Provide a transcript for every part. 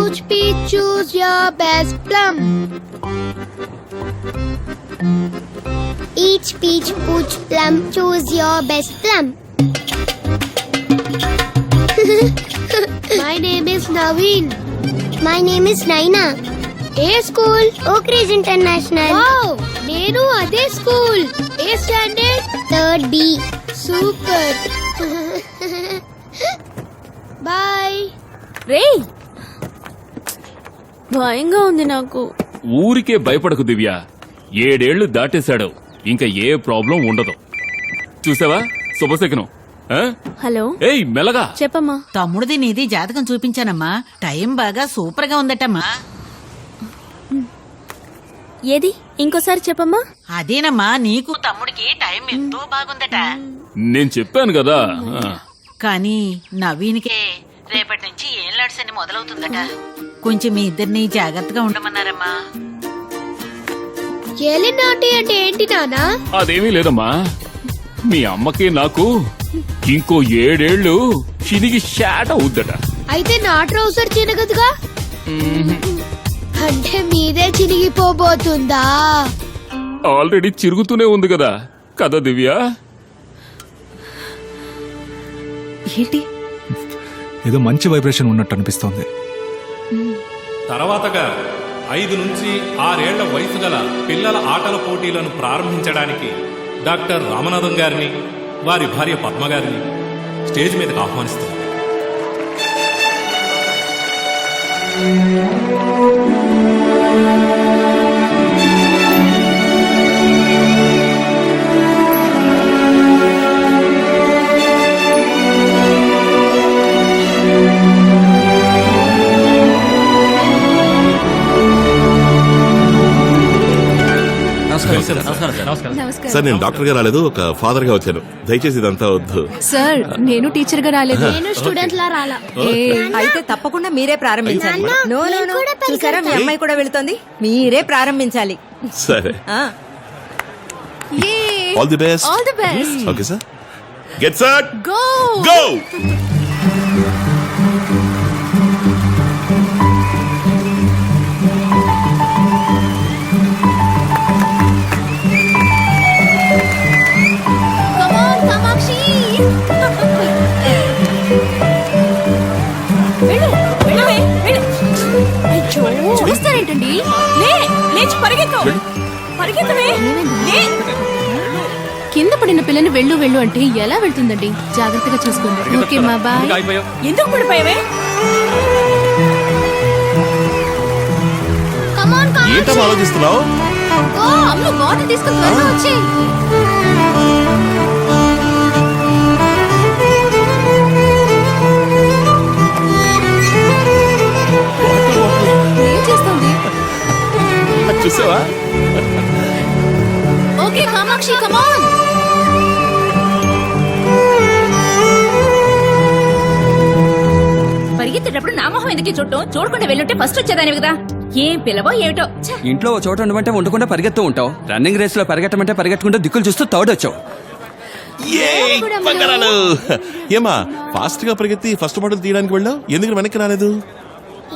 pooch, peach, choose your best plum. Each peach, pooch, plum, choose your best plum. My name is Naveen. My name is Naina. ఏ school? Oak Ridge International. Wow, నేను అదే school. ఏ standard? 3rd B. Super. Bye. రేయ్, భయంగా ఉంది నాకు. ఊరికే భయపడకు దివ్య. 7 ఏళ్లు దాటేశాడు, ఇంకా ఏ ప్రాబ్లం ఉండదు. చూసావా శుభశకనం. హలో. ఏయ్ మెల్లగా చెప్పమ్మా. తమ్ముడిది నీది జాతకం చూపించానమ్మా. టైం బాగా సూపర్ గా ఉందటమ్మా. ఏది ఇంకోసారి చెప్పమ్మా. అదేనమ్మా, నీకు తమ్ముడికి టైం ఎంతో బాగుందట. నేను చెప్పాను కదా. కానీ నవీన్కే రేపటి నుంచి ఏం లాడ్సని మొదలవుతుందట. కొంచెం మీ ఇద్దరిని జాగ్రత్తగా ఉండమన్నారమ్మా. ఏలినాటి అంటే ఏంటి నానా? అదేమీ లేదమ్మా, మీ అమ్మకి నాకు ఇంకో 7 ఏళ్లు చినిగి షాట్ అవుద్దట. అయితే నా ట్రౌజర్ చినగదుగా? అంటే మీదే చినిగిపోబోతుందా? ఆల్రెడీ చిరుగుతూనే ఉంది కదా కదా దివ్య. ఏంటి ఏదో మంచి వైబ్రేషన్ ఉన్నట్టు అనిపిస్తోంది. తర్వాతగా 5 నుంచి 6 ఏళ్ల వయసు గల పిల్లల ఆటల పోటీలను ప్రారంభించడానికి డాక్టర్ రామనాథం గారిని, వారి భార్య పద్మ గారిని స్టేజ్ మీదకి ఆహ్వానిస్తారు. సార్, నేను డాక్టర్ గా రాలేదు, ఒక ఫాదర్ గా వచ్చాను. దయచేసి ఇదంతా వద్దు సార్. నేను టీచర్ గా రాలేదు. నేను స్టూడెంట్ లా రాలా. అయితే తప్పకుండా మీరే ప్రారంభించాలి. నో నో నో, చూసారా మీ అమ్మాయి కూడా వెళుతోంది. మీరే ప్రారంభించాలి. సరే. All the best. All the best. Okay sir, get set go go. చూస్తారేంటండి? లేచి పరిగెత్తు, పరిగెత్తవే. కింద పడిన పిల్లని వెళ్ళు వెళ్ళు అంటే ఎలా వెళ్తుందండి? జాగ్రత్తగా చూసుకోండి. ఓకే మా బాయ్. ఎందుకు పడిపోయావే? ఏంటో ఆలోచిస్తున్నావు? అమ్మ బాటిల్ తీసుకుని త్వరగా వచ్చేయ్. చూసావా? Okay Kamakshi, come on. పరిగెత్తేటప్పుడు నా మొహం ఎందుకు చూడకుండా వెళ్ళుంటే ఫస్ట్ వచ్చేదాని కదా. ఏం పిలవో ఏమిటో. ఇంట్లో ఓ చోట ఉండమంటే ఉండకుండా పరిగెత్తూ ఉంటావు. రన్నింగ్ రేస్ లో పరిగెట్టమంటే పరిగెట్టుకుంటూ దిక్కులు చూస్తూ థర్డ్ వచ్చావు. ఏమా ఫాస్ట్ గా పరిగెత్తి ఫస్ట్ బాటిల్ తీయడానికి వెళ్ళావు, ఎందుకు వెనక్కి రాలేదు?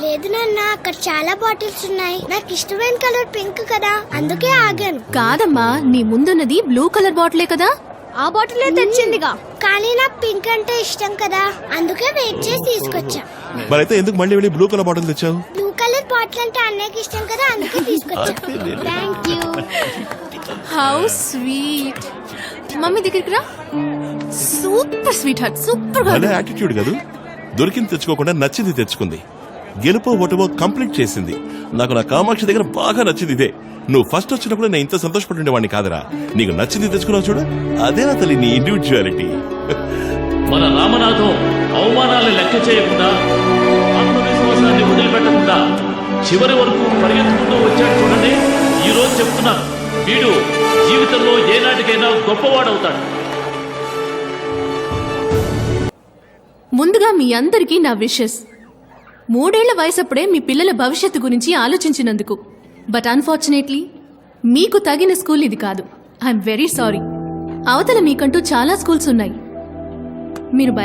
లేదు నాన్న, అక్కడ చాలా బాటిల్స్ ఉన్నాయి. నాకు ఇష్టమైన కలర్ పింక్ కదా, అందుకే ఆగాను. కాదమ్మా, నీ ముందున్నది బ్లూ కలర్ బాటిలే కదా. ఆ బాటిలే తెచ్చిందిగా. కానీ నాకు పింక్ అంటే ఇష్టం కదా, అందుకే వెయిట్ చేసి తీసుకొచ్చా. మరైతే ఎందుకు మళ్ళీ వెళ్ళి బ్లూ కలర్ బాటిల్ తెచ్చావు? బ్లూ కలర్ బాటిల్ అంటే అన్నయ్యకి ఇష్టం కదా, అందుకే తీసుకొచ్చా. Thank you. How sweet. Mummy దగ్గరికి రా. సూపర్ స్వీట్ హార్ట్, సూపర్ గా. అదే యాటిట్యూడ్ కాదు, దొరికింది తెచ్చుకోకుండా నచ్చింది తెచ్చుకుంది. గెలుపో ఓటమో కంప్లీట్ చేసింది. నాకు నా కామాక్షి దగ్గర బాగా నచ్చింది ఇదే. నువ్వు ఫస్ట్ వచ్చినప్పుడు నేను ఇంత సంతోషపడుండేవాడిని కాదురా. నీకు నచ్చింది తెచ్చుకున్నావు చూడు, అదేనా తల్లి నీ ఇండివిజువాలిటీ. మన రామనాథం అవమానాలు లెక్క చేయకుండా, ఆత్మవిశ్వాసాన్ని వదిలిపెట్టకుండా చివరి వరకు పరిగెత్తుకుంటూ వచ్చాడు చూడండి. ఈ రోజు చెప్తున్నాను, వీడు జీవితంలో ఏనాటికైనా గొప్పవాడవుతాడు. ముందుగా మీ అందరికీ నా విషెస్. 3 ఏళ్ల వయసప్పుడే మీ పిల్లల భవిష్యత్తు గురించి ఆలోచించినందుకు. బట్ అన్ఫార్చునేట్లీ మీకు తగిన స్కూల్ ఇది కాదు. I'm very sorry. అవతల మీకంటూ చాలా స్కూల్స్ ఉన్నాయి. మీరు